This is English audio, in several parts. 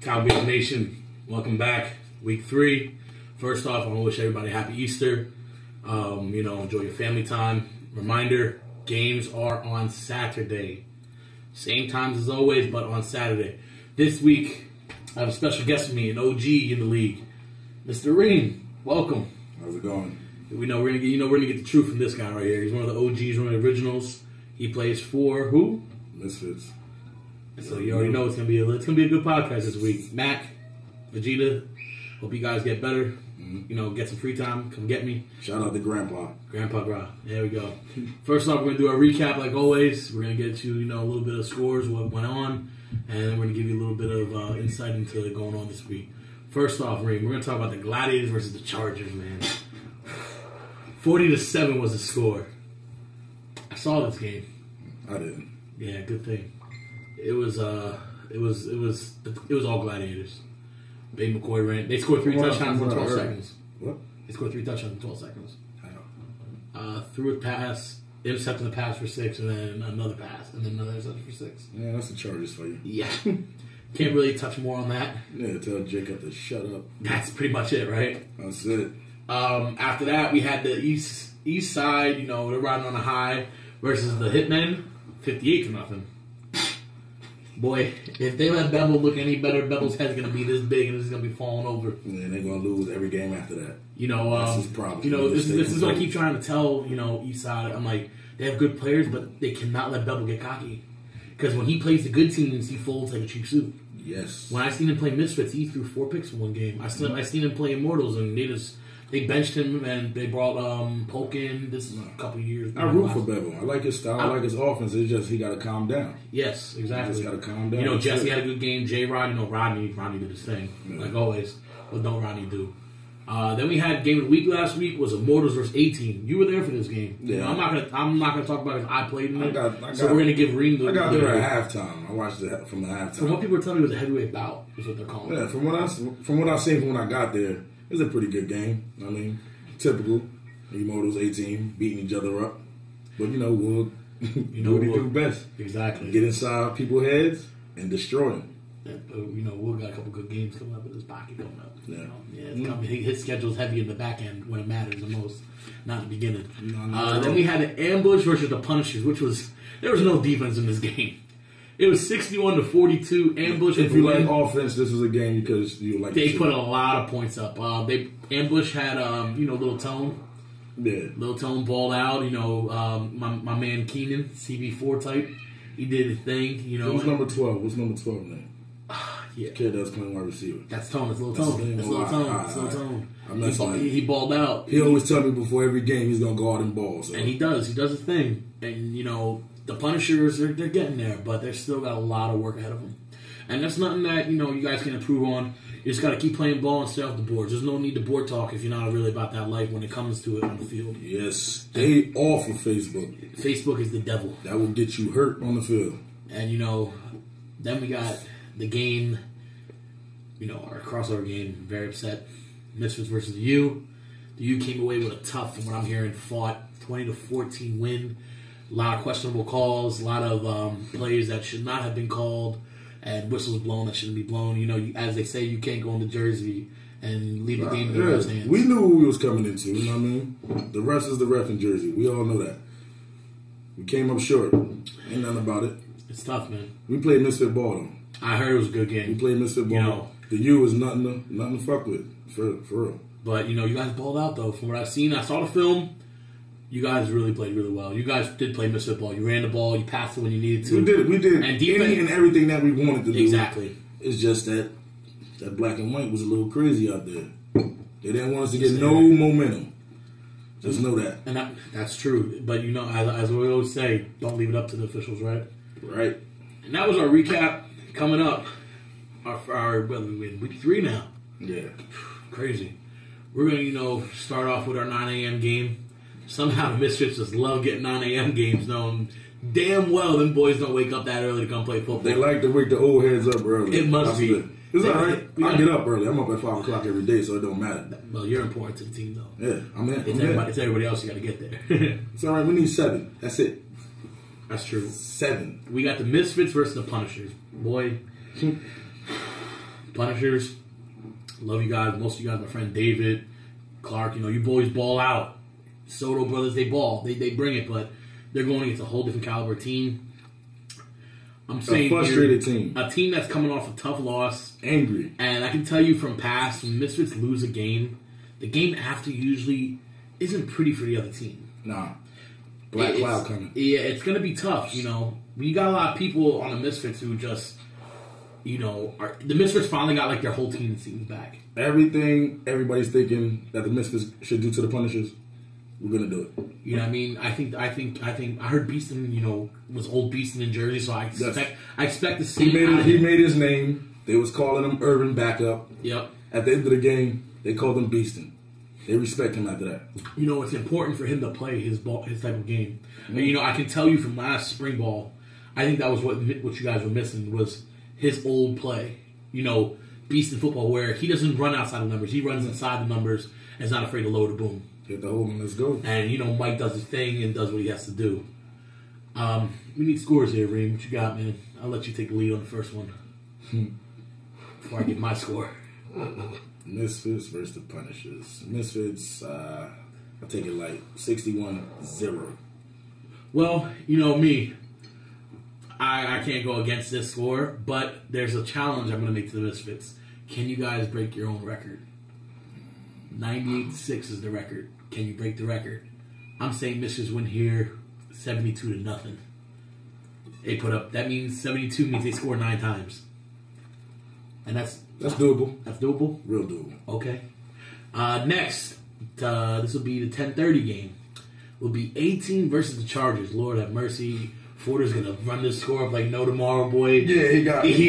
Townbeef Nation, welcome back. Week 3. First off, I want to wish everybody happy Easter. Enjoy your family time. Reminder, games are on Saturday. Same times as always, but on Saturday. This week, I have a special guest with me, an OG in the league. Mr. Reem, welcome. How's it going? We know we're gonna get the truth from this guy right here. He's one of the OGs, one of the originals. He plays for who? Misfits. So you already know it's gonna be a good podcast this week. Mac, Vegeta, hope you guys get better. Get some free time. Come get me. Shout out to Grandpa. Grandpa Gra. There we go. First off, we're gonna do our recap like always. We're gonna get you a little bit of scores, what went on, and then we're gonna give you a little bit of insight into what's going on this week. First off, Reem, we're gonna talk about the Gladiators versus the Chargers, man. 40-7 was the score. I saw this game. I didn't. Yeah, good thing. It was all Gladiators. Babe McCoy ran. They scored 3 touchdowns in 12 seconds. What? They scored 3 touchdowns in 12 seconds. How? Threw a pass, intercepting the pass for 6, and then another pass, and then another interception for 6. Yeah, that's the Chargers for you. Yeah. Can't really touch more on that. Yeah, tell Jacob to shut up. That's pretty much it, right? That's it. After that, we had the east side, they're riding on a high versus the Hitmen, 58-0. Boy, if they let Bevel look any better, Bevel's head's going to be this big and it's going to be falling over. Yeah, they're going to lose every game after that. That's his problem. This is what I keep trying to tell, East Side. I'm like, they have good players, but they cannot let Bevel get cocky. Because when he plays the good teams, he folds like a cheap suit. Yes. When I seen him play Misfits, he threw 4 picks in one game. I seen him play Immortals, and they benched him, and they brought Polk in. This is a couple years. I root for Bevel. I like his style. I like his offense. It's just he got to calm down. Yes, exactly. He just got to calm down. Jesse had a good game. J-Rod, Rodney did his thing, like always. What don't Rodney do? Then we had game of the week last week was Immortals versus A-Team. You were there for this game. Yeah. I'm not gonna talk about it because I played in it. So we're gonna give Reem I got there at halftime. I watched it from the halftime. From what people were telling me, it was a heavyweight bout. Is what they're calling it. Yeah, from what I seen from when I got there, it was a pretty good game. I mean, typical Immortals A-Team beating each other up. But Wood, what he do best. Exactly. Get inside people's heads and destroy them. Wood got a couple good games coming up in his pocket coming up. Yeah. It's coming. His schedule's heavy in the back end when it matters the most, not in the beginning. No. Then we had the Ambush versus the Punishers, there was no defense in this game. It was 61-42. Ambush. If you like offense, this is a game because you like. They put a lot of points up. Ambush had Little Tone. Yeah. Little Tone balled out. My man Keenan, CB4 type. He did his thing. Who's number 12? What's number 12 name? Yeah. Kid that's playing wide receiver. That's Tone. That's Little Tone. That's Little Tone. He balled out. He always tell me before every game he's gonna go out and ball. So. And he does. He does his thing. And the Punishers, they're getting there, but they're still got a lot of work ahead of them. And that's nothing that you guys can improve on. You just got to keep playing ball and stay off the boards. There's no need to board talk if you're not really about that life when it comes to it on the field. Yes, stay off of Facebook. Facebook is the devil. That will get you hurt on the field. And then we got the game. Our crossover game. Very upset. Misfits versus the U. The U came away with a tough, from what I'm hearing, fought 20-14 win. A lot of questionable calls. A lot of plays that should not have been called. And whistles blown that shouldn't be blown. As they say, you can't go into Jersey and leave the game in the refs' hands. We knew who we was coming into, you know what I mean? The refs is the ref in Jersey. We all know that. We came up short. Ain't nothing about it. It's tough, man. We played Misfit ball, though. I heard it was a good game. We played Misfit ball. The U is nothing to fuck with, for real. But, you guys balled out, though. From what I've seen, I saw the film. You guys really played really well. You guys did play Misfit ball. You ran the ball. You passed it when you needed to. We did. And defense, any and everything that we wanted to do. Exactly. It's just that black and white was a little crazy out there. They didn't want us to get no momentum. Just know that. And that's true. But, as we always say, don't leave it up to the officials, right? Right. And that was our recap. Coming up, we're in week 3 now. Yeah. Crazy. We're going to, start off with our 9 a.m. game. Somehow the Misfits just love getting 9 a.m. games, knowing damn well them boys don't wake up that early to come play football. They like to wake the old heads up early. It must be. It's all right. I get up early. I'm up at 5 o'clock every day, so it don't matter. Well, you're important to the team, though. Yeah, I'm in. It's everybody else you got to get there. It's all right. We need 7. That's it. That's true. 7. We got the Misfits versus the Punishers. Boy, Punishers, love you guys. Most of you guys, my friend David, Clark, you boys ball out. Soto brothers, they ball. They bring it, but they're going against a whole different caliber team. I'm saying a frustrated team. A team that's coming off a tough loss. Angry. And I can tell you from past, when Misfits lose a game, the game after usually isn't pretty for the other team. Nah. Black cloud coming. Yeah, it's going to be tough, We got a lot of people on the Misfits who just, the Misfits finally got like their whole team seems back. Everything everybody's thinking that the Misfits should do to the Punishers, we're going to do it. You know what I mean? I think I heard Beeston, was old Beeston in Jersey, so I expect to see he made his name. They was calling him Urban backup. Yep. At the end of the game, they called him Beeston. They respect him after that. It's important for him to play his type of game. Mm-hmm. And, I can tell you from last spring ball, I think that was what you guys were missing was his old play. Beastin football where he doesn't run outside the numbers. He runs inside the numbers and is not afraid to load a boom. Hit the hole and let's go. And, Mike does his thing and does what he has to do. We need scores here, Reem. What you got, man? I'll let you take the lead on the first one before I get my score. Misfits versus the Punishers. Misfits, I'll take it like 61-0. Well, me. I can't go against this score, but there's a challenge I'm going to make to the Misfits. Can you guys break your own record? 98-6 is the record. Can you break the record? I'm saying Misfits win here 72-0. They put up, that means 72 means they score 9 times. And that's doable. That's doable? Real doable. Okay. Next, this will be the 10:30 game. Will be 18 versus the Chargers. Lord have mercy. Forder's gonna run this score up like no tomorrow, boy. Yeah, this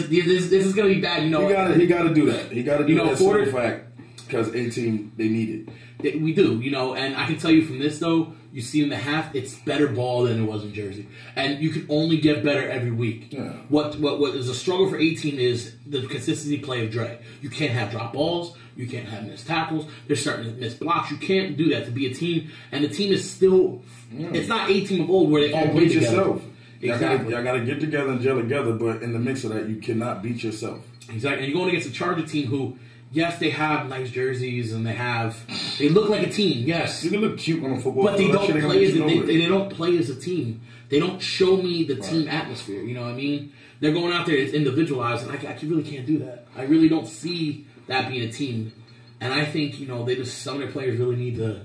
is gonna be bad. He gotta do that. He gotta do that. Forder, fact, because 18 they need it. We do, and I can tell you from this though. You see in the half, it's better ball than it was in Jersey, and you can only get better every week. Yeah. What is a struggle for 18 is the consistency play of Dre. You can't have drop balls. You can't have missed tackles. They're starting to miss blocks. You can't do that to be a team, and the team is still. It's not 18 of old where they all play together. Yourself. Exactly. Y'all gotta get together and gel together, but in the mix of that, you cannot beat yourself. Exactly, and you're going against a Charger team who. Yes, they have nice jerseys and they look like a team. Yes, you can look cute on a football, but they don't play as they don't play as a team. They don't show me the team atmosphere. You know what I mean? They're going out there, it's individualized, and I really can't do that. I really don't see that being a team. And I think some of their players really need to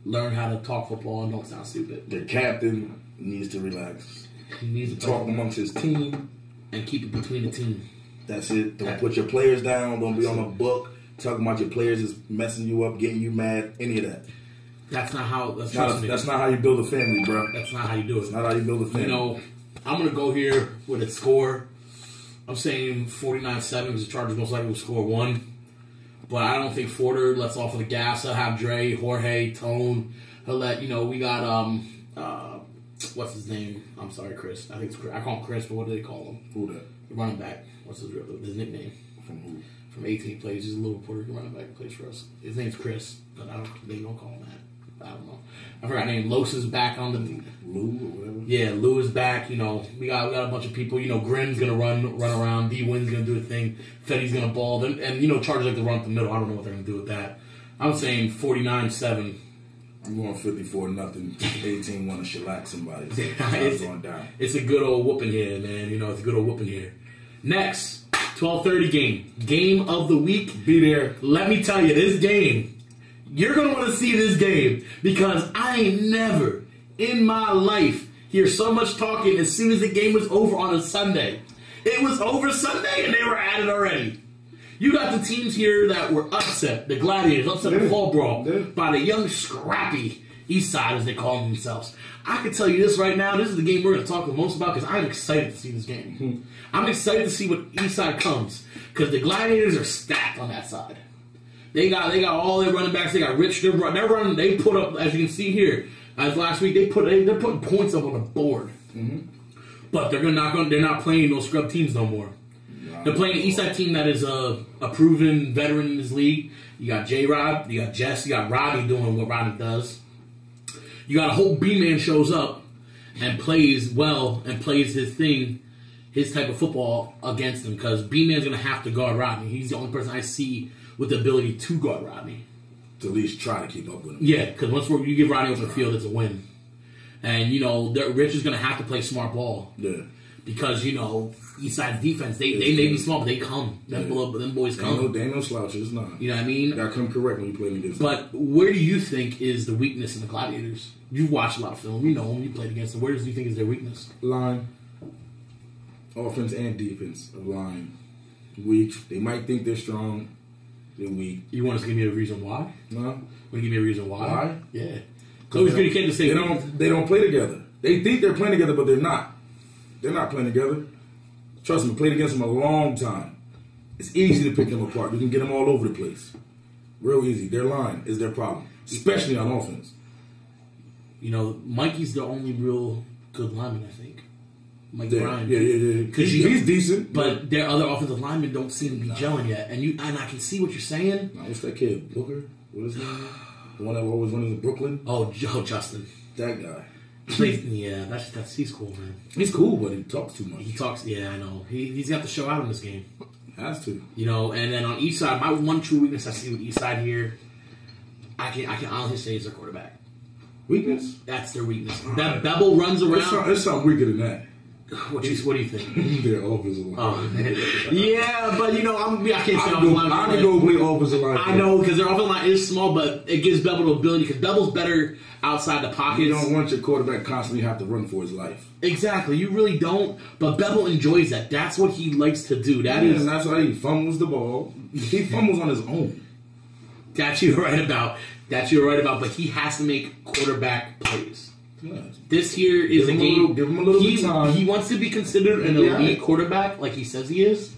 learn how to talk football and don't sound stupid. The captain needs to relax. He needs to talk amongst his team and keep it between the team. That's it. Don't put your players down. Don't be on a book talking about your players is messing you up, getting you mad. Any of that. That's not how. That's not how you build a family, bro. That's not how you do it. That's not how you build a family. I'm gonna go here with a score. I'm saying 49-7 because the Chargers most likely will score 1. But I don't think Forder lets off of the gas. He'll have Dre, Jorge, Tone. He'll let we got what's his name? I'm sorry, Chris. I think it's Chris. I call him Chris, but what do they call him? Who that? The running back. What's his nickname? From who? From 18 plays. He's a little Puerto Rican running back who plays for us. His name's Chris, but they don't call him that. I don't know. I forgot his name. Los is back on the Lou or whatever. Yeah, Lou is back. We got a bunch of people. Grim's gonna run around. D Win's gonna do a thing. Fetty's gonna ball. And Chargers like to run up the middle. I don't know what they're gonna do with that. I'm saying 49-7. I'm going 54-0. 18 want to shellac somebody. So it's going down. It's a good old whooping here, man. It's a good old whooping here. Next, 12:30 game. Game of the week. Be there. Let me tell you, this game, you're going to want to see this game because I ain't never in my life hear so much talking as soon as the game was over on a Sunday. It was over Sunday and they were at it already. You got the teams here that were upset, the Gladiators, upset the Fall Brawl by the young, scrappy East Side, as they call themselves. I can tell you this right now, this is the game we're going to talk the most about because I'm excited to see this game. I'm excited to see what East Side comes because the Gladiators are stacked on that side. They got all their running backs. They got Rich. They're running. They put up, as you can see here, as last week, they're putting points up on the board. But they're not playing those scrub teams no more. They're playing an Eastside team that is a proven veteran in this league. You got J-Rod, you got Jess, you got Rodney doing what Rodney does. You got a whole B-man shows up and plays well and plays his thing. his type of football against him because B-Man's going to have to guard Rodney. He's the only person I see with the ability to guard Rodney. To at least try to keep up with him. Yeah, because once you give Rodney open the field, it's a win. And, Rich is going to have to play smart ball. Yeah. Because, Eastside's defense, they may be small, but they come. Them boys come. They ain't no slouches, nah. You know what I mean? You got to come correct when you play against them. But where do you think is the weakness in the Gladiators? You've watched a lot of film. You know them. You played against them. Where do you think is their weakness? Line. Offense and defense of line. Weak. They might think they're strong. They're weak. You want us to give me a reason why? No. Want to give me a reason why? Why? Yeah. It's always good you can't just say they don't play together. They think they're playing together, but they're not. They're not playing together. Trust me, played against them a long time. It's easy to pick them apart. You can get them all over the place. Real easy. Their line is their problem, especially on offense. Mikey's the only real good lineman, I think. Mike Bryan. Yeah. Because he's decent. But their other offensive linemen don't seem to be gelling yet. And I can see what you're saying. Nah, what's that kid? Booker? What is his name? The one that always went into Brooklyn? Oh, Justin. That guy. Yeah, he's cool, man. He's cool, but he talks too much. He talks, yeah, I know. He's got to show out in this game. Has to. And then on each side, my one true weakness I see with each side here, I can honestly say is their quarterback. Weakness? That's their weakness. That Bevel runs around. It's something weaker than that. What do you think? Their offensive line. Yeah, but I can't say offensive line. I can go play offensive line. I know because their offensive line is small, but it gives Bevel the ability because Bevel's better outside the pockets. You don't want your quarterback constantly have to run for his life. Exactly, you really don't. But Bevel enjoys that. That's what he likes to do. And that's why he fumbles the ball. He fumbles on his own. That you're right about. But he has to make quarterback plays. Yes. This here is a game. Give him a little bit of time. He wants to be considered an elite quarterback, like he says he is.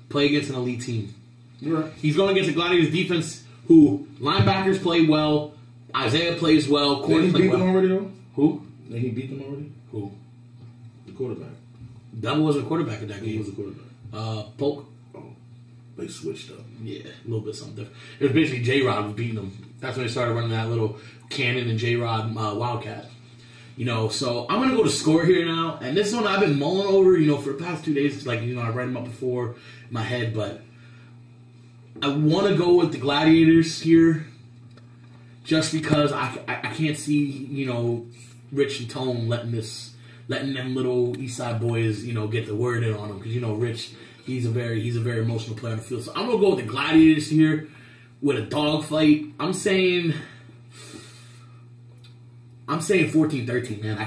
Play against an elite team. Right. He's going against a Gladiators defense who linebackers play well, Isaiah plays well, corners play well. Did he beat them already though? Who? Did he beat them already? Who? The quarterback. Double was a quarterback in that game. Who was the quarterback? Polk. Oh, they switched up. Yeah, a little bit something different. It was basically J-Rod was beating them. That's when they started running that little Cannon and J-Rod Wildcat. So I'm going to go to score here now. And this one I've been mulling over, for the past 2 days. Like, I read them up before in my head. But I want to go with the Gladiators here just because I can't see, Rich and Tone letting them little East Side boys, get the word in on them. Because, Rich, he's a very emotional player on the field. So I'm going to go with the Gladiators here with a dogfight. I'm saying 14-13, man. I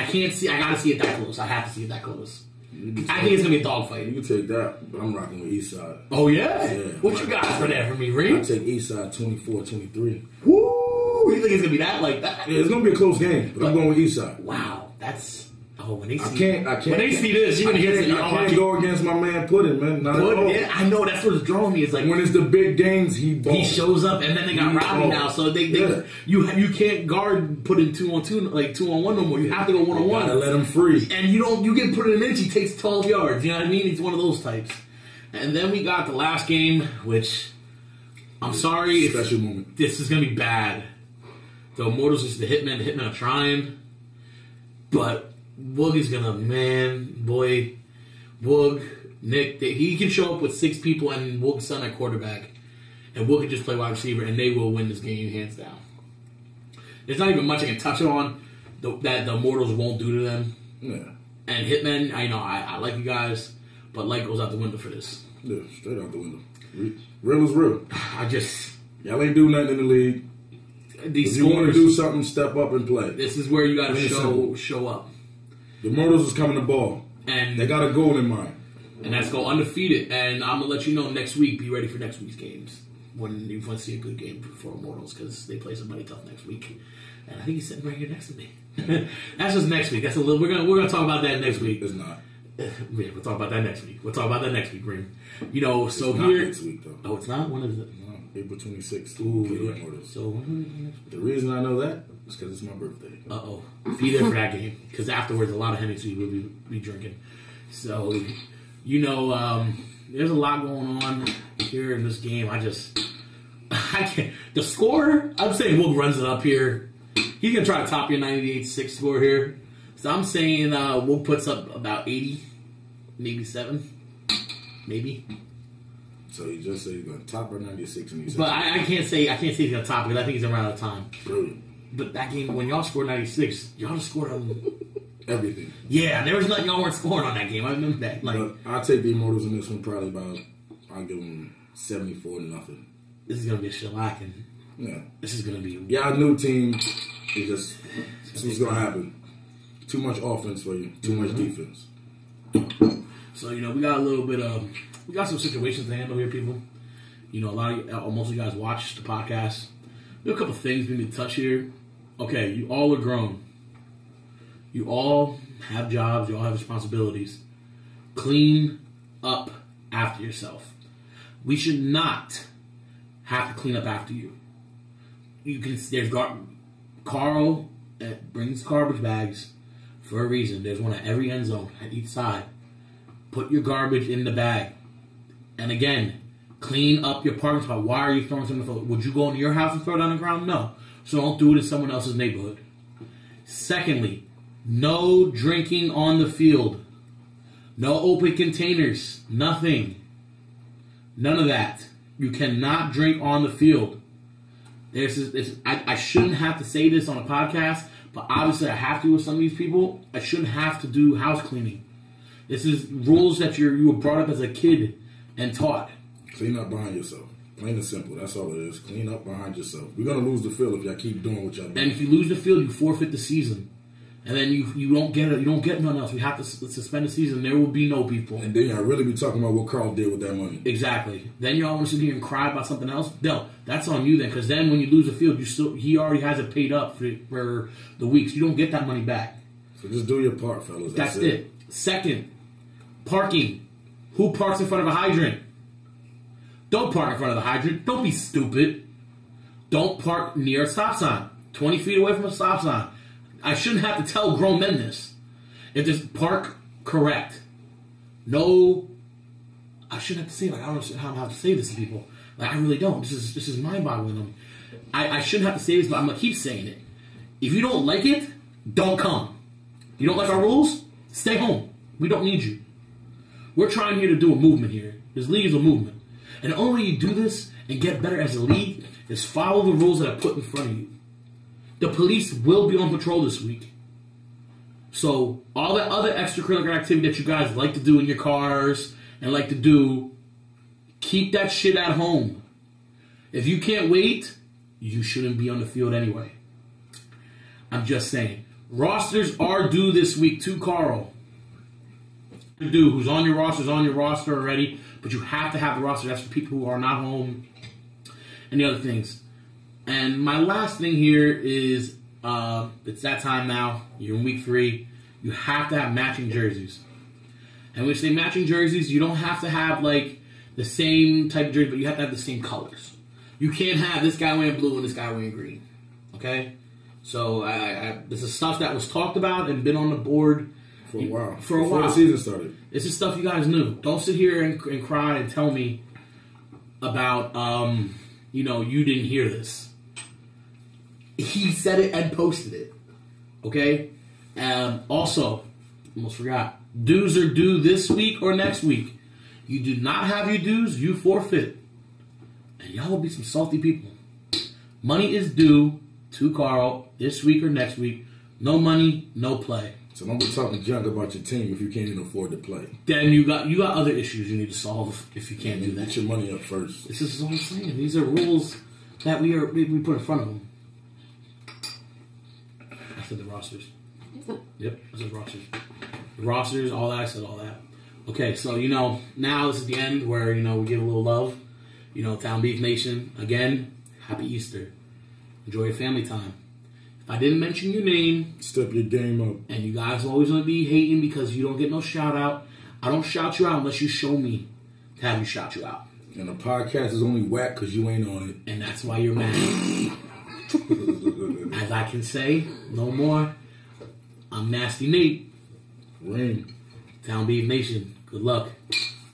can't see. I gotta see it that close. I have to see it that close. I think it's gonna be a dogfight. You can take that, but I'm rocking with Eastside. Oh yeah? Yeah. What you got for that for me, Reed? I take Eastside 24-23. Woo! You think it's gonna be that like that? Yeah, it's gonna be a close game, but I'm going with Eastside. Wow, that's. Oh, when they see when they see this, you're gonna hit it. I can't go against my man Puddin', man. Not at all. Yeah, I know that's what's drawing me. It's like when it's the big games, he shows up, and then they got Robbie now, so you can't guard Puddin' 2-on-2 like 2-on-1 no more. You have to go 1-on-1. Gotta let him free, and you get Puddin' an inch, he takes 12 yards. You know what I mean? He's one of those types. And then we got the last game, which I'm sorry, special moment. This is gonna be bad. The Immortals is the Hitmen. The Hitmen are trying, but Woog is gonna, Woog, Nick, he can show up with 6 people and Woog's son at quarterback, and Woog can just play wide receiver, and they will win this game hands down. There's not even much I can touch on that the Immortals won't do to them. Yeah. And Hitmen, I like you guys, but light goes out the window for this. Yeah, straight out the window. Real is real. Y'all ain't do nothing in the league. If you want to do something, step up and play. This is where you got to show up. The Immortals is coming to ball. And they got a goal in mind. And that's go undefeated. And I'm going to let you know next week. Be ready for next week's games. When you want to see a good game for Immortals. Because they play somebody tough next week. And I think he's sitting right here next to me. That's just next week. That's we're gonna talk about that next week. It's not. Yeah, we'll talk about that next week. We'll talk about that next week, Green. So it's here... not next week, though. Oh, it's not? When is it? No, April 26th. Ooh, so the reason I know that is because it's my birthday. Uh-oh. Be there for that game. Because afterwards, a lot of Hennessy will be drinking. So, there's a lot going on here in this game. I can't. The score, I'm saying Woog runs it up here. He's going to try to top your 98-6 score here. So I'm saying Woog puts up about 80. maybe 7. Maybe. So you just say you're going to top or 96, and you but I can't say he's going to top because I think he's around out of time. Brilliant. But that game, when y'all scored 96, y'all just scored on everything. Yeah, there was nothing y'all weren't scoring on that game. I remember that. Like, but I'll take the Immortals in this one probably I'll give them 74-0. This is going to be a shellacking. Yeah. This is going to be... Y'all new team, this is what's going to happen. Too much offense for you. Too much defense. So, we got a little bit of... We got some situations to handle here, people. Most of you guys watch the podcast. There are a couple things we need to touch here. Okay, you all are grown. You all have jobs. You all have responsibilities. Clean up after yourself. We should not have to clean up after you. Carl brings garbage bags for a reason. There's one at every end zone at each side. Put your garbage in the bag. And again, clean up your parking spot. Why are you throwing something on the floor? Would you go into your house and throw it on the ground? No. So don't do it in someone else's neighborhood. Secondly, no drinking on the field. No open containers. Nothing. None of that. You cannot drink on the field. I shouldn't have to say this on a podcast, but obviously I have to with some of these people. I shouldn't have to do house cleaning. This is rules that you were brought up as a kid and taught. Clean up behind yourself. Plain and simple. That's all it is. Clean up behind yourself. We're going to lose the field if y'all keep doing what y'all doing. And if you lose the field, you forfeit the season. And then you don't get it. You don't get nothing else. We have to suspend the season. There will be no people. And then y'all really be talking about what Carl did with that money. Exactly. Then y'all want to sit here and cry about something else? No, that's on you then. Because then when you lose the field, he already has it paid up for the weeks. You don't get that money back. So just do your part, fellas. That's it. Second, parking. Who parks in front of a hydrant? Don't park in front of the hydrant. Don't be stupid. Don't park near a stop sign. 20 feet away from a stop sign. I shouldn't have to tell grown men this. If there's park correct. No, I shouldn't have to say it. I don't understand how I have to say this to people. I really don't. This is mind-boggling to me. I shouldn't have to say this, but I'm going to keep saying it. If you don't like it, don't come. You don't like our rules? Stay home. We don't need you. We're trying here to do a movement here. This league is a movement. And the only way you do this and get better as a league is follow the rules that are put in front of you. The police will be on patrol this week. So all that other extracurricular activity that you guys like to do in your cars and like to do, keep that shit at home. If you can't wait, you shouldn't be on the field anyway. I'm just saying. Rosters are due this week to Carl. Who's on your roster is on your roster already, but you have to have the roster. That's for people who are not home and the other things. And my last thing here is it's that time now. You're in week 3. You have to have matching jerseys. And when we say matching jerseys, you don't have to have like the same type of jersey, but you have to have the same colors. You can't have this guy wearing blue and this guy wearing green. Okay? So this is stuff that was talked about and been on the board for a while. Before the season started. This is stuff you guys knew. Don't sit here and cry and tell me about, you didn't hear this. He said it and posted it. Okay? Also, almost forgot. Dues are due this week or next week. You do not have your dues, you forfeit. And y'all will be some salty people. Money is due to Carl this week or next week. No money, no play. So don't be talking junk about your team if you can't even afford to play. Then you got other issues you need to solve if you can't do that. Get your money up first. This is what I'm saying. These are rules that we put in front of them. I said the rosters. Yep, I said rosters. The rosters, all that. I said all that. Okay, so now this is the end where we give a little love. Town Beef Nation again. Happy Easter. Enjoy your family time. If I didn't mention your name, step your game up. And you guys always want to be hating because you don't get no shout out. I don't shout you out unless you show me to have you shout you out. And the podcast is only whack because you ain't on it. And that's why you're mad. As I can say, no more. I'm Nasty Nate. Ring. Town Beef Nation. Good luck.